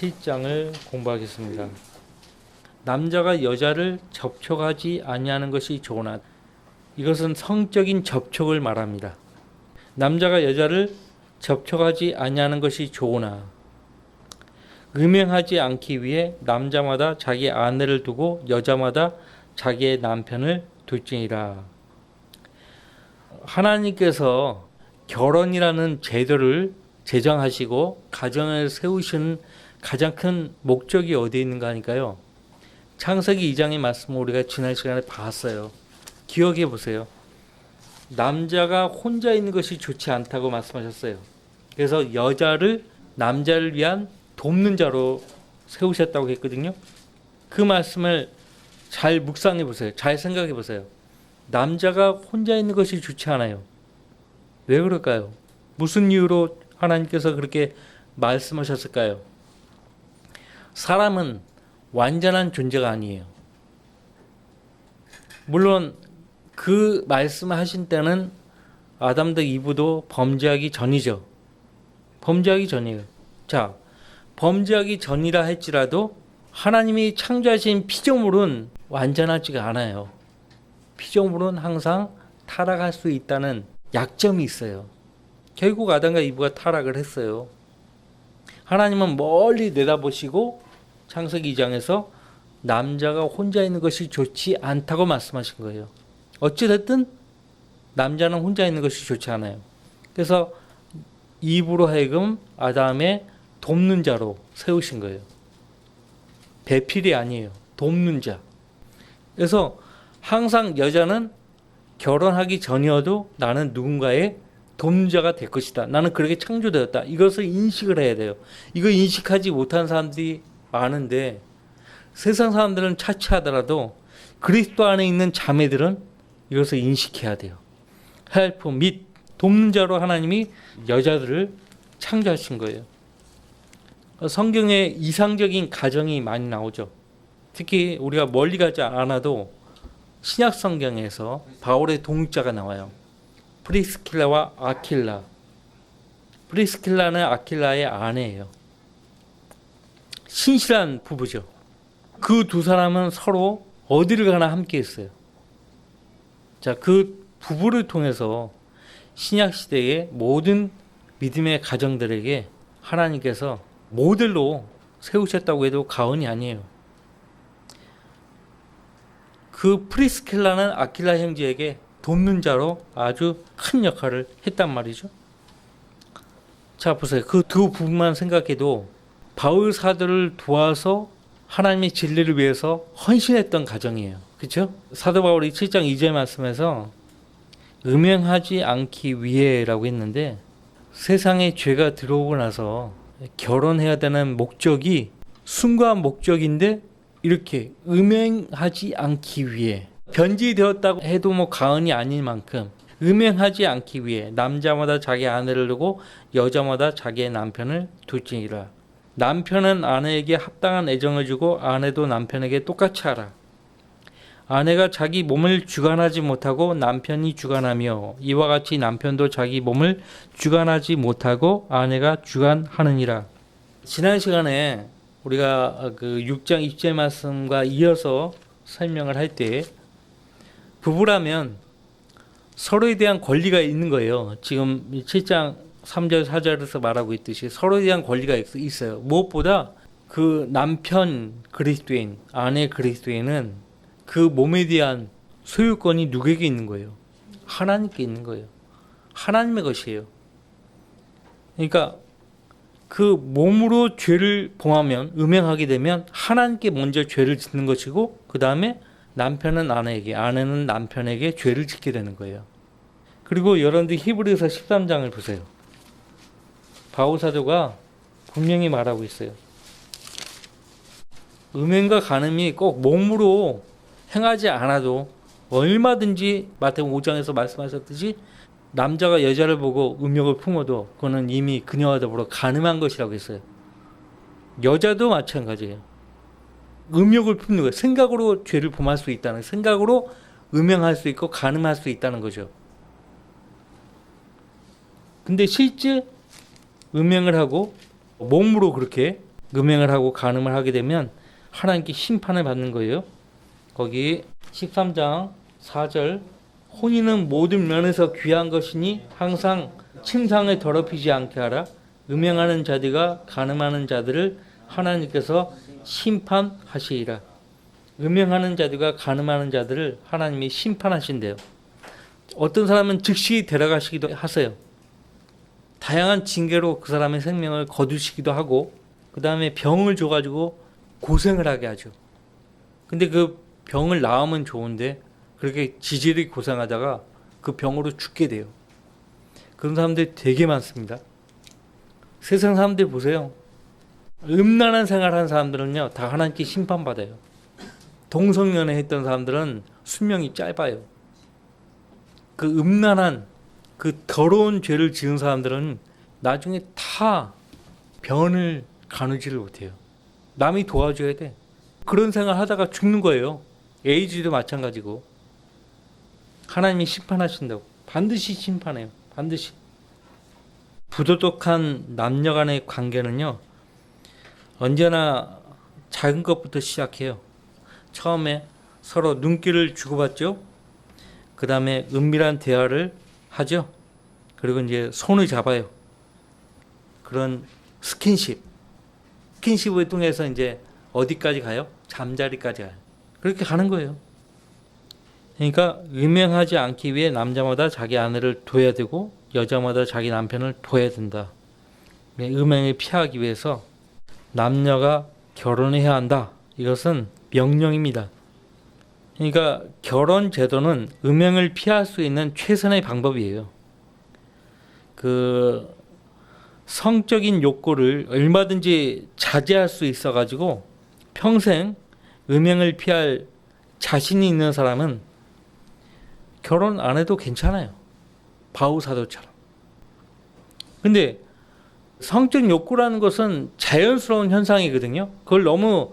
7장을 공부하겠습니다. 남자가 여자를 접촉하지 아니하는 것이 좋으나, 이것은 성적인 접촉을 말합니다. 남자가 여자를 접촉하지 아니하는 것이 좋으나 음행하지 않기 위해 남자마다 자기 아내를 두고 여자마다 자기의 남편을 둘지니라. 하나님께서 결혼이라는 제도를 제정하시고 가정을 세우시는 가장 큰 목적이 어디에 있는가 하니까요, 창세기 2장의 말씀을 우리가 지난 시간에 봤어요. 기억해 보세요. 남자가 혼자 있는 것이 좋지 않다고 말씀하셨어요. 그래서 여자를 남자를 위한 돕는 자로 세우셨다고 했거든요. 그 말씀을 잘 묵상해 보세요. 잘 생각해 보세요. 남자가 혼자 있는 것이 좋지 않아요. 왜 그럴까요? 무슨 이유로 하나님께서 그렇게 말씀하셨을까요? 사람은 완전한 존재가 아니에요. 물론 그 말씀하신 때는 아담도 이브도 범죄하기 전이죠. 범죄하기 전이에요. 자, 범죄하기 전이라 할지라도 하나님이 창조하신 피조물은 완전하지가 않아요. 피조물은 항상 타락할 수 있다는 약점이 있어요. 결국 아담과 이브가 타락을 했어요. 하나님은 멀리 내다보시고 창세기 2장에서 남자가 혼자 있는 것이 좋지 않다고 말씀하신 거예요. 어찌됐든 남자는 혼자 있는 것이 좋지 않아요. 그래서 이브로 하여금 아담의 돕는 자로 세우신 거예요. 배필이 아니에요. 돕는 자. 그래서 항상 여자는 결혼하기 전이어도 나는 누군가의 돕는 자가 될 것이다. 나는 그렇게 창조되었다. 이것을 인식을 해야 돼요. 이거 인식하지 못한 사람들이 많은데, 세상 사람들은 차치하더라도 그리스도 안에 있는 자매들은 이것을 인식해야 돼요. 헬프 및 돕는 자로 하나님이 여자들을 창조하신 거예요. 성경에 이상적인 가정이 많이 나오죠. 특히 우리가 멀리 가지 않아도 신약 성경에서 바울의 동자가 나와요. 프리스킬라와 아킬라. 프리스킬라는 아킬라의 아내예요. 신실한 부부죠. 그 두 사람은 서로 어디를 가나 함께 했어요. 자, 그 부부를 통해서 신약 시대의 모든 믿음의 가정들에게 하나님께서 모델로 세우셨다고 해도 과언이 아니에요. 그 프리스킬라는 아킬라 형제에게 돕는 자로 아주 큰 역할을 했단 말이죠. 자, 보세요. 그 두 부분만 생각해도 바울 사도를 도와서 하나님의 진리를 위해서 헌신했던 가정이에요. 그렇죠? 사도 바울이 7장 2절 말씀에서 음행하지 않기 위해라고 했는데, 세상에 죄가 들어오고 나서 결혼해야 되는 목적이 순수한 목적인데 이렇게 음행하지 않기 위해, 변질되었다고 해도 뭐 과언이 아닐 만큼 음행하지 않기 위해 남자마다 자기 아내를 두고 여자마다 자기의 남편을 둘지니라. 남편은 아내에게 합당한 애정을 주고 아내도 남편에게 똑같이 하라. 아내가 자기 몸을 주관하지 못하고 남편이 주관하며, 이와 같이 남편도 자기 몸을 주관하지 못하고 아내가 주관하느니라. 지난 시간에 우리가 그 6장 20절 말씀과 이어서 설명을 할 때, 부부라면 서로에 대한 권리가 있는 거예요. 지금 7장 3절 4절에서 말하고 있듯이 서로에 대한 권리가 있어요. 무엇보다 그 남편 그리스도인, 아내 그리스도인은 그 몸에 대한 소유권이 누구에게 있는 거예요? 하나님께 있는 거예요. 하나님의 것이에요. 그러니까 그 몸으로 죄를 범하면, 음행하게 되면 하나님께 먼저 죄를 짓는 것이고, 그 다음에 남편은 아내에게, 아내는 남편에게 죄를 짓게 되는 거예요. 그리고 여러분들 히브리서 13장을 보세요. 바울 사도가 분명히 말하고 있어요. 음행과 간음이 꼭 몸으로 행하지 않아도 얼마든지 마태복음 5장에서 말씀하셨듯이 남자가 여자를 보고 음욕을 품어도 그거는 이미 그녀와 더불어 간음한 것이라고 했어요. 여자도 마찬가지예요. 음욕을 품는 거예요. 생각으로 죄를 범할 수 있다는, 생각으로 음행할 수 있고 간음할 수 있다는 거죠. 근데 실제 음행을 하고 몸으로 그렇게 음행을 하고 간음을 하게 되면 하나님께 심판을 받는 거예요. 거기 13장 4절 혼인은 모든 면에서 귀한 것이니 항상 침상을 더럽히지 않게 하라. 음행하는 자들과 간음하는 자들을 하나님께서 심판하시리라. 음행하는 자들과 간음하는 자들을 하나님이 심판하신대요. 어떤 사람은 즉시 데려가시기도 하세요. 다양한 징계로 그 사람의 생명을 거두시기도 하고 그 다음에 병을 줘가지고 고생을 하게 하죠. 근데 그 병을 나으면 좋은데 그렇게 지질이 고생하다가 그 병으로 죽게 돼요. 그런 사람들이 되게 많습니다. 세상 사람들 보세요. 음란한 생활하는 사람들은요 다 하나님께 심판받아요. 동성연애 했던 사람들은 수명이 짧아요. 그 음란한 그 더러운 죄를 지은 사람들은 나중에 다 병을 가누지를 못해요. 남이 도와줘야 돼. 그런 생활 하다가 죽는 거예요. 에이즈도 마찬가지고. 하나님이 심판하신다고. 반드시 심판해요. 반드시. 부도덕한 남녀 간의 관계는요 언제나 작은 것부터 시작해요. 처음에 서로 눈길을 주고받죠. 그 다음에 은밀한 대화를 하죠. 그리고 이제 손을 잡아요. 그런 스킨십을 통해서 이제 어디까지 가요? 잠자리까지 가요. 그렇게 가는 거예요. 그러니까 음행하지 않기 위해 남자마다 자기 아내를 둬야 되고 여자마다 자기 남편을 둬야 된다. 음행을 피하기 위해서 남녀가 결혼해야 한다. 이것은 명령입니다. 그러니까 결혼 제도는 음행을 피할 수 있는 최선의 방법이에요. 그 성적인 욕구를 얼마든지 자제할 수 있어가지고 평생 음행을 피할 자신이 있는 사람은 결혼 안 해도 괜찮아요. 바울 사도처럼. 근데 성적 욕구라는 것은 자연스러운 현상이거든요. 그걸 너무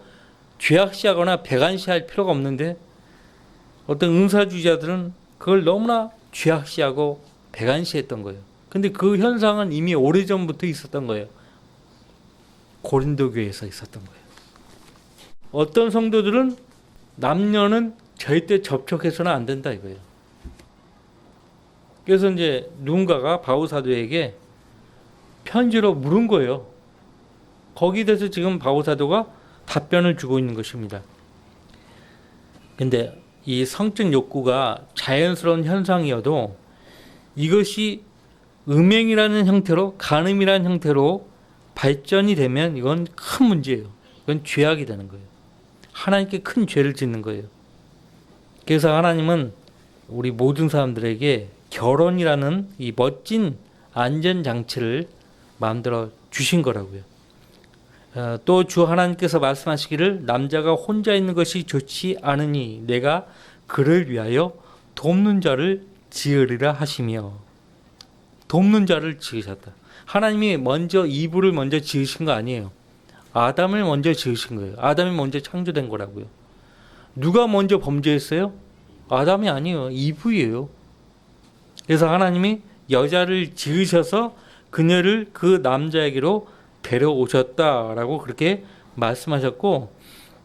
죄악시하거나 배관시할 필요가 없는데 어떤 은사주의자들은 그걸 너무나 죄악시하고 배관시했던 거예요. 근데 그 현상은 이미 오래전부터 있었던 거예요. 고린도 교회에서 있었던 거예요. 어떤 성도들은 남녀는 절대 접촉해서는 안 된다 이거예요. 그래서 이제 누군가가 바울 사도에게 편지로 물은 거예요. 거기에 대해서 지금 바울 사도가 답변을 주고 있는 것입니다. 근데 이 성적 욕구가 자연스러운 현상이어도 이것이 음행이라는 형태로 간음이라는 형태로 발전이 되면 이건 큰 문제예요. 이건 죄악이 되는 거예요. 하나님께 큰 죄를 짓는 거예요. 그래서 하나님은 우리 모든 사람들에게 결혼이라는 이 멋진 안전장치를 만들어 주신 거라고요. 또 주 하나님께서 말씀하시기를 남자가 혼자 있는 것이 좋지 않으니 내가 그를 위하여 돕는 자를 지으리라 하시며 돕는 자를 지으셨다. 하나님이 먼저 이브를 먼저 지으신 거 아니에요. 아담을 먼저 지으신 거예요. 아담이 먼저 창조된 거라고요. 누가 먼저 범죄했어요? 아담이 아니에요. 이브예요. 그래서 하나님이 여자를 지으셔서 그녀를 그 남자에게로 데려오셨다라고 그렇게 말씀하셨고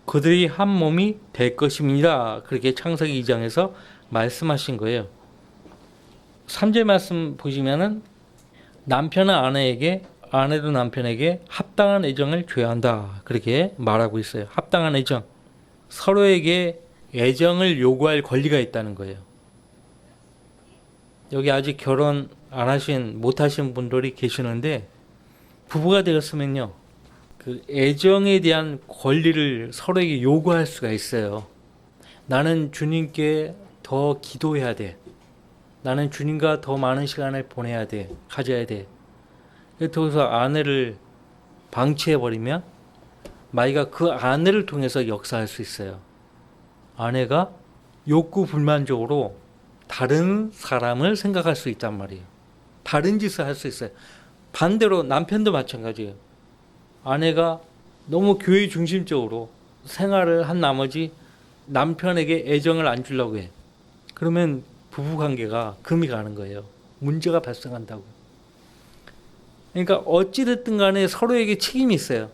그들이 한 몸이 될 것입니다. 그렇게 창세기 2장에서 말씀하신 거예요. 3절 말씀 보시면은 남편은 아내에게 아내도 남편에게 합당한 애정을 줘야 한다. 그렇게 말하고 있어요. 합당한 애정. 서로에게 애정을 요구할 권리가 있다는 거예요. 여기 아직 결혼 안 하신 못 하신 분들이 계시는데 부부가 되었으면요. 그 애정에 대한 권리를 서로에게 요구할 수가 있어요. 나는 주님께 더 기도해야 돼. 나는 주님과 더 많은 시간을 보내야 돼. 가져야 돼. 그래서 아내를 방치해버리면 마이가 그 아내를 통해서 역사할 수 있어요. 아내가 욕구 불만족으로 다른 사람을 생각할 수 있단 말이에요. 다른 짓을 할 수 있어요. 반대로 남편도 마찬가지예요. 아내가 너무 교회 중심적으로 생활을 한 나머지 남편에게 애정을 안 주려고 해. 그러면 부부관계가 금이 가는 거예요. 문제가 발생한다고. 그러니까 어찌됐든 간에 서로에게 책임이 있어요.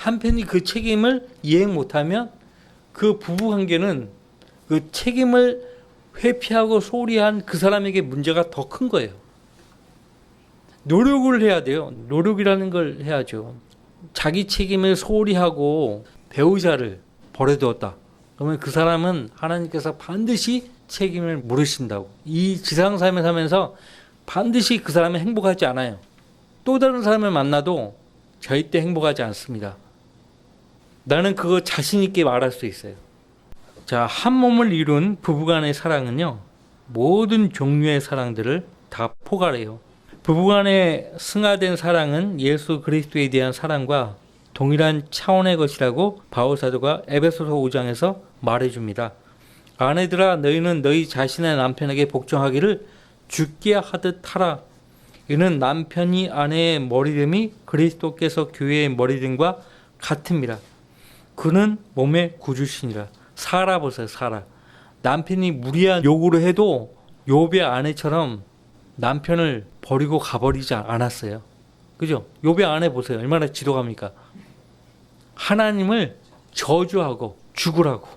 한편이 그 책임을 이행 못하면 그 부부관계는 그 책임을 회피하고 소홀히 한 그 사람에게 문제가 더 큰 거예요. 노력을 해야 돼요. 노력이라는 걸 해야죠. 자기 책임을 소홀히 하고 배우자를 버려두었다. 그러면 그 사람은 하나님께서 반드시 책임을 물으신다고. 이 지상삶을 살면서 반드시 그 사람은 행복하지 않아요. 또 다른 사람을 만나도 절대 행복하지 않습니다. 나는 그거 자신 있게 말할 수 있어요. 자, 한 몸을 이룬 부부간의 사랑은요, 모든 종류의 사랑들을 다 포괄해요. 부부간의 승화된 사랑은 예수 그리스도에 대한 사랑과 동일한 차원의 것이라고 바울 사도가 에베소서 5장에서 말해줍니다. 아내들아, 너희는 너희 자신의 남편에게 복종하기를 주께 하듯 하라. 이는 남편이 아내의 머리됨이 그리스도께서 교회의 머리됨과 같음이라. 그는 몸의 구주시니라. 사라 보세요, 사라. 남편이 무리한 요구를 해도 욥의 아내처럼 남편을 버리고 가버리지 않았어요. 그죠? 욥의 아내 보세요. 얼마나 지독합니까? 하나님을 저주하고 죽으라고.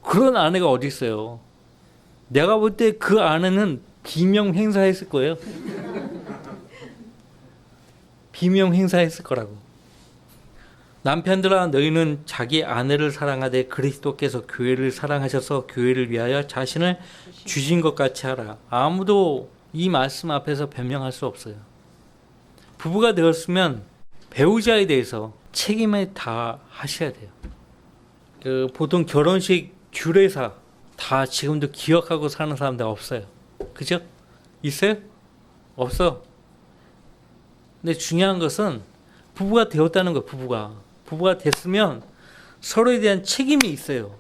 그런 아내가 어디 있어요? 내가 볼 때 그 아내는 비명 행사했을 거예요. 비명 행사했을 거라고. 남편들아, 너희는 자기 아내를 사랑하되 그리스도께서 교회를 사랑하셔서 교회를 위하여 자신을 주신 것 같이 하라. 아무도 이 말씀 앞에서 변명할 수 없어요. 부부가 되었으면 배우자에 대해서 책임을 다 하셔야 돼요. 보통 결혼식 주례사 다 지금도 기억하고 사는 사람들 없어요. 그죠? 있어요? 없어. 근데 중요한 것은 부부가 되었다는 거예요. 부부가 됐으면 서로에 대한 책임이 있어요.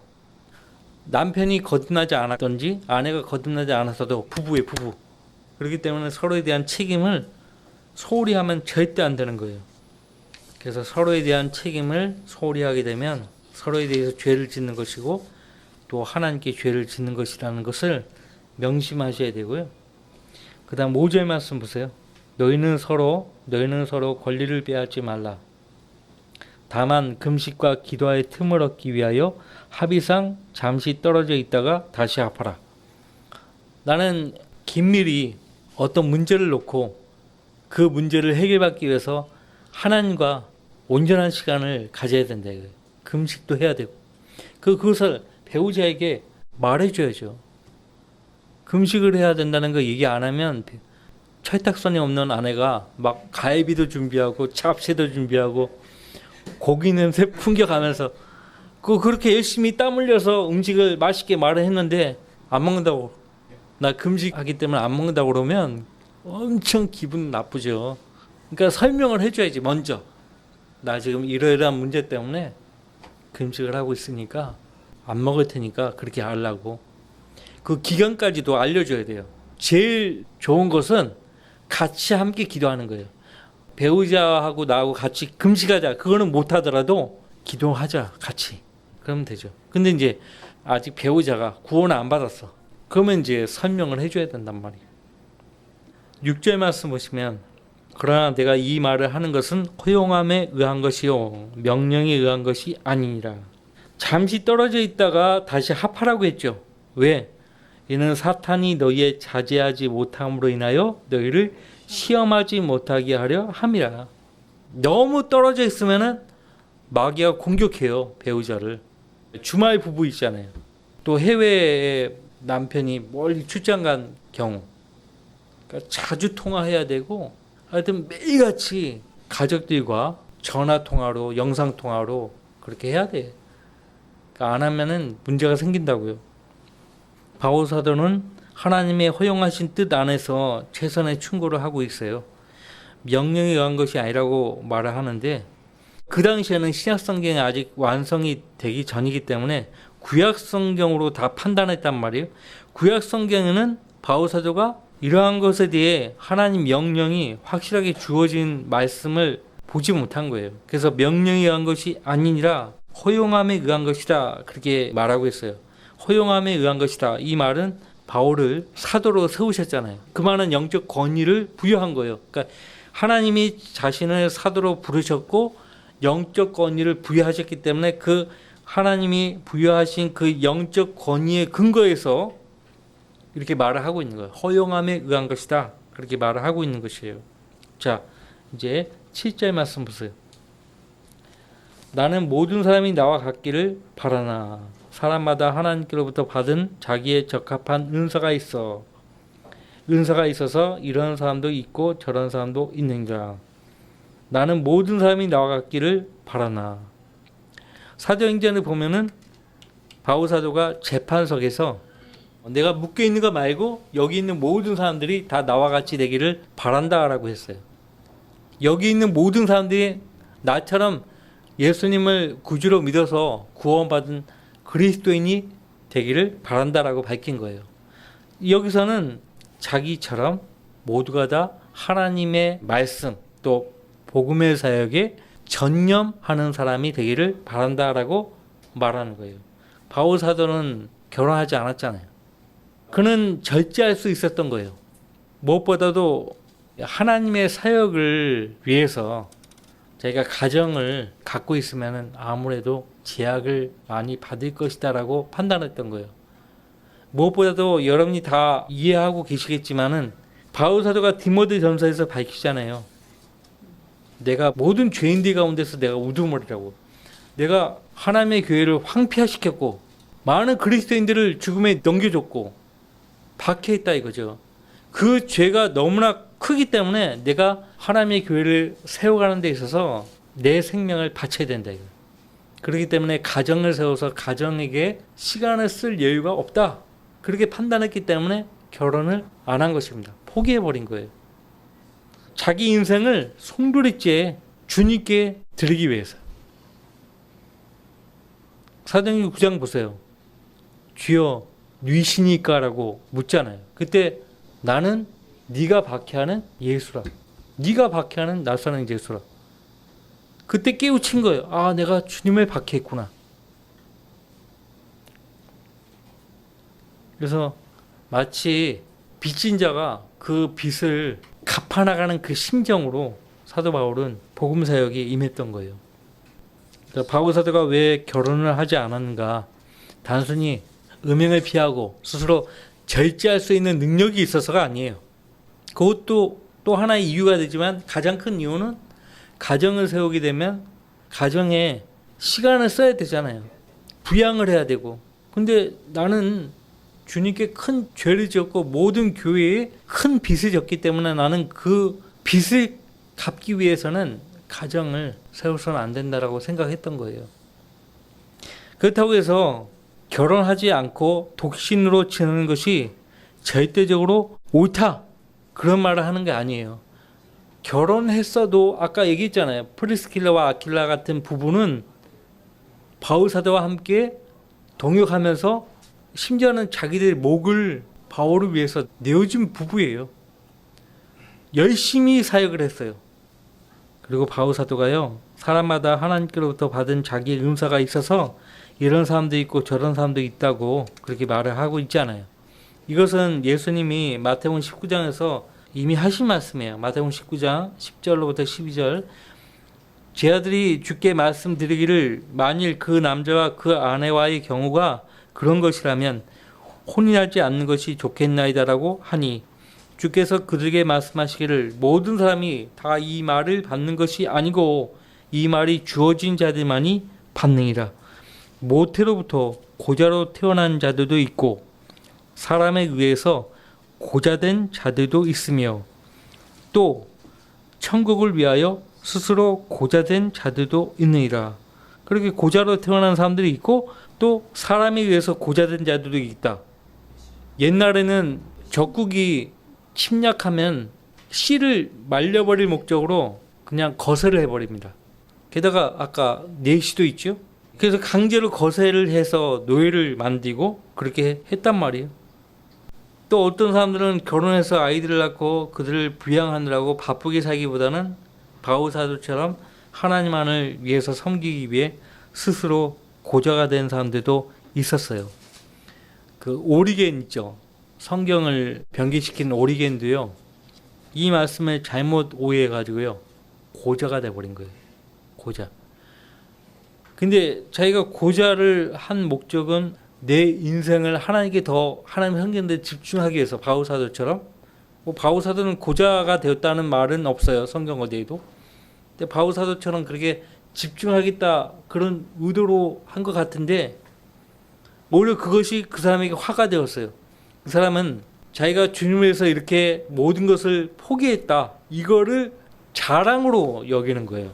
남편이 거듭나지 않았던지 아내가 거듭나지 않았어도 부부예요, 부부. 그렇기 때문에 서로에 대한 책임을 소홀히 하면 절대 안 되는 거예요. 그래서 서로에 대한 책임을 소홀히 하게 되면 서로에 대해서 죄를 짓는 것이고 또 하나님께 죄를 짓는 것이라는 것을 명심하셔야 되고요. 그 다음 5절 말씀 보세요. 너희는 서로 권리를 빼앗지 말라. 다만 금식과 기도의 틈을 얻기 위하여 합의상 잠시 떨어져 있다가 다시 합하라. 나는 긴밀히 어떤 문제를 놓고 그 문제를 해결받기 위해서 하나님과 온전한 시간을 가져야 된다. 금식도 해야 되고 그것을 배우자에게 말해줘야죠. 금식을 해야 된다는 거 얘기 안 하면 철딱선이 없는 아내가 막 갈비도 준비하고 잡채도 준비하고 고기 냄새 풍겨가면서 그렇게 열심히 땀 흘려서 음식을 맛있게 말을 했는데 안 먹는다고, 나 금식하기 때문에 안 먹는다고 그러면 엄청 기분 나쁘죠. 그러니까 설명을 해줘야지. 먼저 나 지금 이러이러한 문제 때문에 금식을 하고 있으니까 안 먹을 테니까 그렇게 하려고. 그 기간까지도 알려줘야 돼요. 제일 좋은 것은 같이 함께 기도하는 거예요. 배우자하고 나하고 같이 금식하자. 그거는 못하더라도 기도하자 같이. 그러면 되죠. 근데 이제 아직 배우자가 구원을 안 받았어. 그러면 이제 설명을 해줘야 된단 말이에요. 6절 말씀 보시면 그러나 내가 이 말을 하는 것은 허용함에 의한 것이요 명령에 의한 것이 아니니라. 잠시 떨어져 있다가 다시 합하라고 했죠. 왜? 이는 사탄이 너희의 자제하지 못함으로 인하여 너희를 시험하지 못하게 하려 함이라. 너무 떨어져 있으면은 마귀가 공격해요, 배우자를. 주말 부부 있잖아요. 또 해외에 남편이 멀리 출장 간 경우, 그러니까 자주 통화해야 되고, 하여튼 매일같이 가족들과 전화 통화로, 영상 통화로 그렇게 해야 돼. 그러니까 안 하면은 문제가 생긴다고요. 바울 사도는 하나님의 허용하신 뜻 안에서 최선의 충고를 하고 있어요. 명령에 의한 것이 아니라고 말을 하는데, 그 당시에는 신약 성경이 아직 완성이 되기 전이기 때문에 구약 성경으로 다 판단했단 말이에요. 구약 성경에는 바울 사도가 이러한 것에 대해 하나님 명령이 확실하게 주어진 말씀을 보지 못한 거예요. 그래서 명령에 의한 것이 아니니라 허용함에 의한 것이다, 그렇게 말하고 있어요. 허용함에 의한 것이다. 이 말은 바울을 사도로 세우셨잖아요. 그 말은 영적 권위를 부여한 거예요. 그러니까 하나님이 자신을 사도로 부르셨고 영적 권위를 부여하셨기 때문에 그 하나님이 부여하신 그 영적 권위의 근거에서 이렇게 말을 하고 있는 거예요. 허용함에 의한 것이다. 그렇게 말을 하고 있는 것이에요. 자, 이제 7절 말씀 보세요. 나는 모든 사람이 나와 같기를 바라나 사람마다 하나님께로부터 받은 자기의 적합한 은사가 있어서 이런 사람도 있고 저런 사람도 있는가. 나는 모든 사람이 나와 같기를 바라나. 사도행전을 보면은 바울 사도가 재판석에서 내가 묶여 있는 거 말고 여기 있는 모든 사람들이 다 나와 같이 되기를 바란다라고 했어요. 여기 있는 모든 사람들이 나처럼 예수님을 구주로 믿어서 구원받은 그리스도인이 되기를 바란다라고 밝힌 거예요. 여기서는 자기처럼 모두가 다 하나님의 말씀 또 복음의 사역에 전념하는 사람이 되기를 바란다라고 말하는 거예요. 바울 사도는 결혼하지 않았잖아요. 그는 절제할 수 있었던 거예요. 무엇보다도 하나님의 사역을 위해서 자기가 가정을 갖고 있으면 아무래도 제약을 많이 받을 것이다라고 판단했던 거예요. 무엇보다도 여러분이 다 이해하고 계시겠지만은 바울 사도가 디모데 전서에서 밝히잖아요. 내가 모든 죄인들 가운데서 내가 우두머리라고. 내가 하나님의 교회를 황폐화시켰고 많은 그리스도인들을 죽음에 넘겨줬고 박해했다 이거죠. 그 죄가 너무나 크기 때문에 내가 하나님의 교회를 세워가는 데 있어서 내 생명을 바쳐야 된다 이거. 그렇기 때문에 가정을 세워서 가정에게 시간을 쓸 여유가 없다. 그렇게 판단했기 때문에 결혼을 안 한 것입니다. 포기해버린 거예요. 자기 인생을 송두리째 주님께 드리기 위해서. 사도행전 9장 보세요. 주여 누이시니까라고 묻잖아요. 그때 나는 네가 박해하는 예수라. 네가 박해하는 나사렛 예수라. 그때 깨우친 거예요. 아, 내가 주님을 박해했구나. 그래서 마치 빚진 자가 그 빚을 갚아나가는 그 심정으로 사도 바울은 복음 사역에 임했던 거예요. 그러니까 바울 사도가 왜 결혼을 하지 않았는가? 단순히 음행을 피하고 스스로 절제할 수 있는 능력이 있어서가 아니에요. 그것도 또 하나의 이유가 되지만 가장 큰 이유는 가정을 세우게 되면 가정에 시간을 써야 되잖아요. 부양을 해야 되고. 근데 나는 주님께 큰 죄를 지었고 모든 교회에 큰 빚을 졌기 때문에 나는 그 빚을 갚기 위해서는 가정을 세워서는 안 된다라고 생각했던 거예요. 그렇다고 해서 결혼하지 않고 독신으로 지내는 것이 절대적으로 옳다. 그런 말을 하는 게 아니에요. 결혼했어도 아까 얘기했잖아요. 프리스킬라와 아킬라 같은 부부는 바울 사도와 함께 동역하면서 심지어는 자기들의 목을 바울을 위해서 내어준 부부예요. 열심히 사역을 했어요. 그리고 바울 사도가요. 사람마다 하나님께로부터 받은 자기의 은사가 있어서 이런 사람도 있고 저런 사람도 있다고 그렇게 말을 하고 있잖아요. 이것은 예수님이 마태복음 19장에서 이미 하신 말씀이에요. 마태복음 19장 10절로부터 12절. 제 아들이 주께 말씀드리기를 만일 그 남자와 그 아내와의 경우가 그런 것이라면 혼인하지 않는 것이 좋겠나이다라고 하니 주께서 그들에게 말씀하시기를 모든 사람이 다 이 말을 받는 것이 아니고 이 말이 주어진 자들만이 받느니라. 모태로부터 고자로 태어난 자들도 있고 사람에 의해서 고자된 자들도 있으며 또 천국을 위하여 스스로 고자된 자들도 있느니라. 그렇게 고자로 태어난 사람들이 있고 또 사람에 의해서 고자된 자들도 있다. 옛날에는 적국이 침략하면 씨를 말려버릴 목적으로 그냥 거세를 해버립니다. 게다가 아까 내시도 있죠. 그래서 강제로 거세를 해서 노예를 만들고 그렇게 했단 말이에요. 또 어떤 사람들은 결혼해서 아이들을 낳고 그들을 부양하느라고 바쁘게 살기보다는 바울 사도처럼 하나님만을 위해서 섬기기 위해 스스로 고자가 된 사람들도 있었어요. 그 오리겐 있죠. 성경을 변기시킨 오리겐도요. 이 말씀을 잘못 오해해가지고요. 고자가 돼버린 거예요. 고자. 근데 자기가 고자를 한 목적은 내 인생을 하나님께 더 하나님 성경에 집중하기 위해서 바울사도처럼 뭐 바울사도는 고자가 되었다는 말은 없어요. 성경 어디에도. 근데 바울사도처럼 그렇게 집중하겠다 그런 의도로 한 것 같은데 오히려 그것이 그 사람에게 화가 되었어요. 그 사람은 자기가 주님을 위해서 이렇게 모든 것을 포기했다. 이거를 자랑으로 여기는 거예요.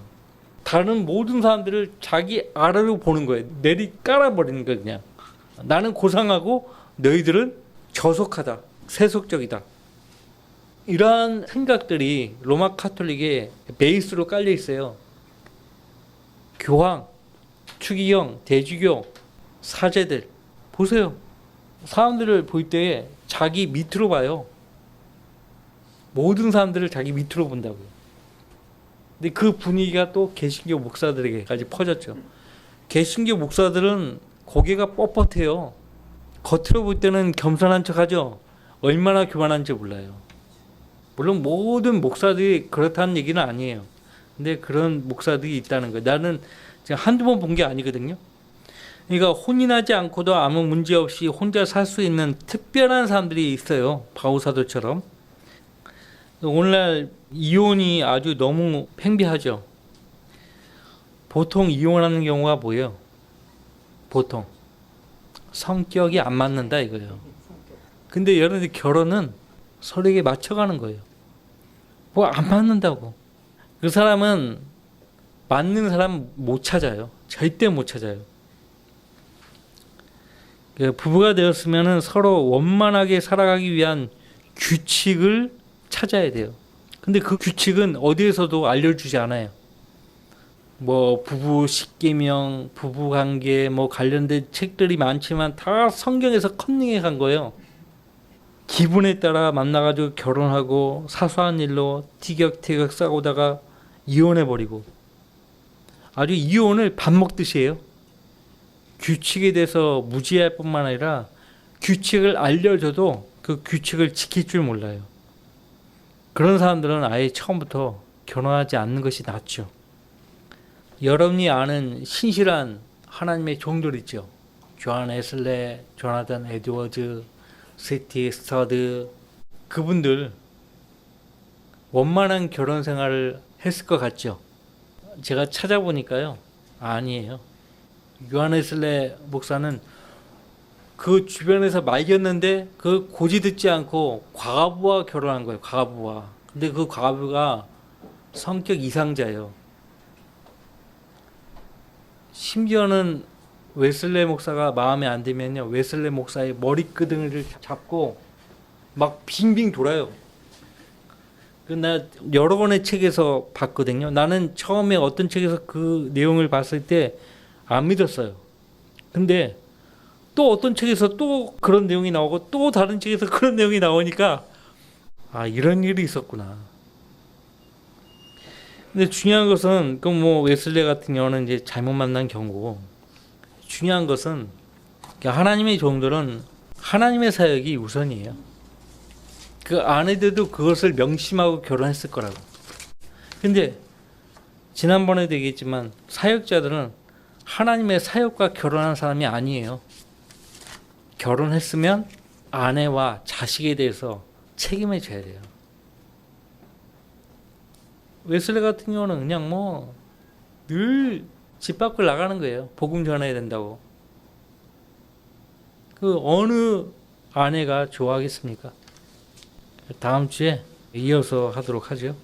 다른 모든 사람들을 자기 아래로 보는 거예요. 내리 깔아버리는 거예요. 그냥. 나는 고상하고 너희들은 저속하다. 세속적이다. 이러한 생각들이 로마 카톨릭의 베이스로 깔려 있어요. 교황, 추기경, 대주교, 사제들 보세요. 사람들을 볼 때 자기 밑으로 봐요. 모든 사람들을 자기 밑으로 본다고요. 근데 그 분위기가 또 개신교 목사들에게까지 퍼졌죠. 개신교 목사들은 고개가 뻣뻣해요. 겉으로 볼 때는 겸손한 척하죠. 얼마나 교만한지 몰라요. 물론 모든 목사들이 그렇다는 얘기는 아니에요. 근데 그런 목사들이 있다는 거예요. 나는 지금 한두 번 본 게 아니거든요. 그러니까 혼인하지 않고도 아무 문제 없이 혼자 살 수 있는 특별한 사람들이 있어요. 바울사도처럼. 오늘날 이혼이 아주 너무 팽배하죠. 보통 이혼하는 경우가 뭐예요? 보통 성격이 안 맞는다 이거예요. 근데 여러분들 결혼은 서로에게 맞춰가는 거예요. 뭐 안 맞는다고. 그 사람은 맞는 사람 못 찾아요. 절대 못 찾아요. 부부가 되었으면 서로 원만하게 살아가기 위한 규칙을 찾아야 돼요. 근데 그 규칙은 어디에서도 알려주지 않아요. 뭐 부부 십계명, 부부 관계 뭐 관련된 책들이 많지만 다 성경에서 컨닝해 거예요. 기분에 따라 만나가지고 결혼하고 사소한 일로 티격태격 싸우다가 이혼해버리고 아주 이혼을 밥 먹듯이 해요. 규칙에 대해서 무지할 뿐만 아니라 규칙을 알려줘도 그 규칙을 지킬 줄 몰라요. 그런 사람들은 아예 처음부터 결혼하지 않는 것이 낫죠. 여러분이 아는 신실한 하나님의 종들 있죠. 존 웨슬레, 조나단 에드워즈, C.T. 스터드 그분들 원만한 결혼 생활을 했을 것 같죠. 제가 찾아보니까요. 아니에요. 요한 웨슬레 목사는 그 주변에서 말렸는데 그 고지 듣지 않고 과부와 결혼한 거예요. 과부와. 근데 그 과부가 성격 이상자예요. 심지어는 웨슬레 목사가 마음에 안 들면요. 웨슬레 목사의 머리끄댕이를 잡고 막 빙빙 돌아요. 나 여러 권의 책에서 봤거든요. 나는 처음에 어떤 책에서 그 내용을 봤을 때 안 믿었어요. 근데 또 어떤 책에서 또 그런 내용이 나오고 또 다른 책에서 그런 내용이 나오니까 아 이런 일이 있었구나. 근데 중요한 것은 그 뭐 웨슬레 같은 경우는 이제 잘못 만난 경우고 중요한 것은 하나님의 종들은 하나님의 사역이 우선이에요. 그 아내들도 그것을 명심하고 결혼했을 거라고. 근데 지난번에도 얘기했지만 사역자들은 하나님의 사역과 결혼한 사람이 아니에요. 결혼했으면 아내와 자식에 대해서 책임을 져야 돼요. 웨슬레 같은 경우는 그냥 뭐 늘 집 밖을 나가는 거예요. 복음 전해야 된다고. 그 어느 아내가 좋아하겠습니까? 다음 주에 이어서 하도록 하죠.